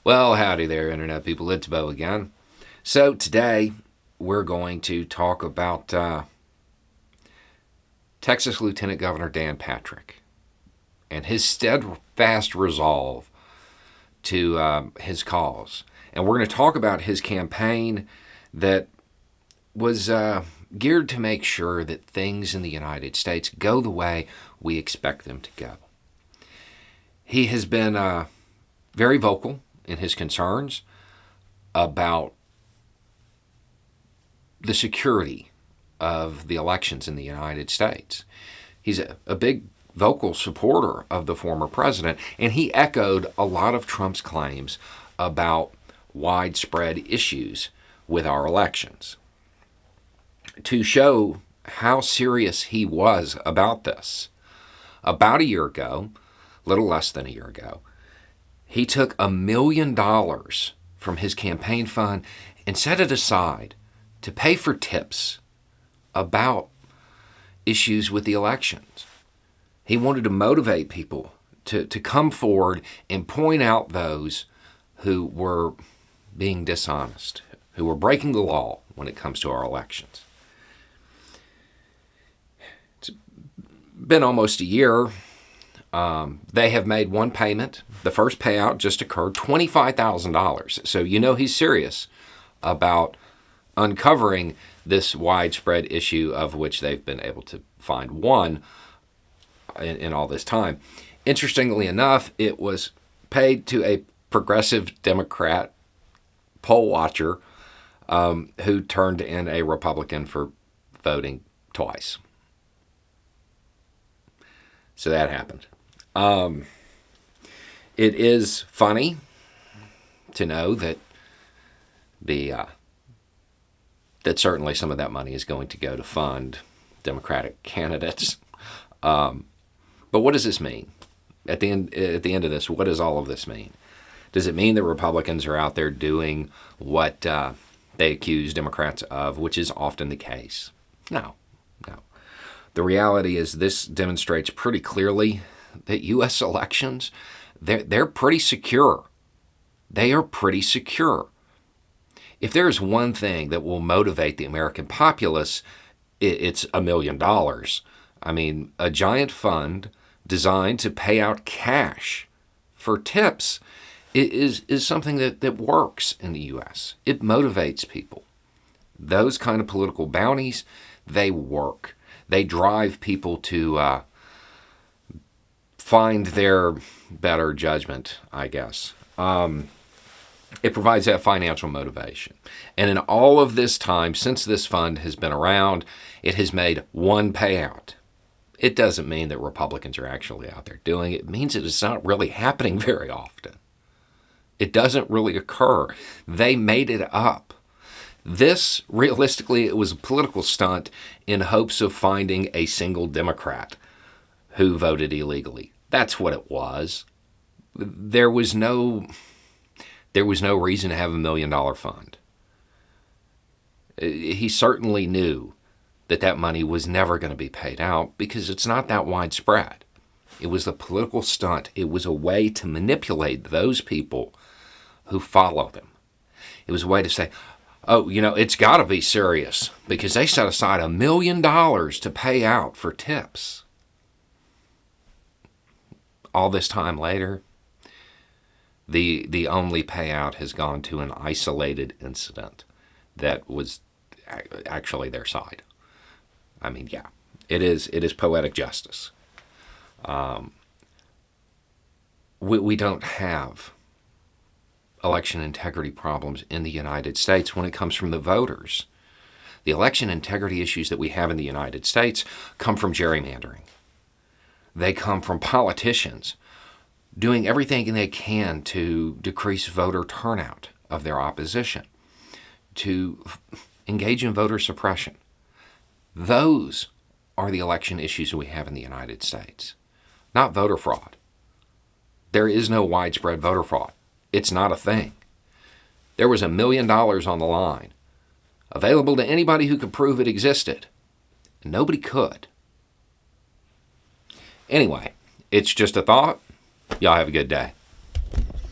Well, howdy there, Internet people. It's Bo again. So, today we're going to talk about Texas Lieutenant Governor Dan Patrick and his steadfast resolve to his cause. And we're going to talk about his campaign that was geared to make sure that things in the United States go the way we expect them to go. He has been very vocal in his concerns about the security of the elections in the United States. He's a big vocal supporter of the former president, and he echoed a lot of Trump's claims about widespread issues with our elections. To show how serious he was about this, about a year ago, little less than a year ago, he took $1 million from his campaign fund and set it aside to pay for tips about issues with the elections. He wanted to motivate people to come forward and point out those who were being dishonest, who were breaking the law when it comes to our elections. It's been almost a year. They have made one payment. The first payout just occurred, $25,000. So you know he's serious about uncovering this widespread issue of which they've been able to find one in all this time. Interestingly enough, it was paid to a progressive Democrat poll watcher who turned in a Republican for voting twice. So that happened. It is funny to know that that certainly some of that money is going to go to fund Democratic candidates. But what does this mean? At the end of this, what does all of this mean? Does it mean that Republicans are out there doing what they accuse Democrats of, which is often the case? No. The reality is this demonstrates pretty clearly that U.S. elections, they're pretty secure. They are pretty secure. If there's one thing that will motivate the American populace, it's $1 million. I mean, a giant fund designed to pay out cash for tips is something that works in the U.S. It motivates people. Those kind of political bounties, they work. They drive people to find their better judgment, I guess. It provides that financial motivation. And in all of this time, since this fund has been around, it has made one payout. It doesn't mean that Republicans are actually out there doing it. It means that it's not really happening very often. It doesn't really occur. They made it up. This, realistically, it was a political stunt in hopes of finding a single Democrat who voted illegally. That's what it was. There was no reason to have $1 million fund. He certainly knew that money was never going to be paid out because it's not that widespread. It was a political stunt. It was a way to manipulate those people who follow them. It was a way to say, oh, it's got to be serious because they set aside $1 million to pay out for tips. All this time later, the only payout has gone to an isolated incident that was actually their side. I mean, yeah, it is poetic justice. We don't have election integrity problems in the United States when it comes from the voters. The election integrity issues that we have in the United States come from gerrymandering. They come from politicians doing everything they can to decrease voter turnout of their opposition, to engage in voter suppression. Those are the election issues we have in the United States, not voter fraud. There is no widespread voter fraud. It's not a thing. There was $1 million on the line, available to anybody who could prove it existed. Nobody could. Anyway, it's just a thought. Y'all have a good day.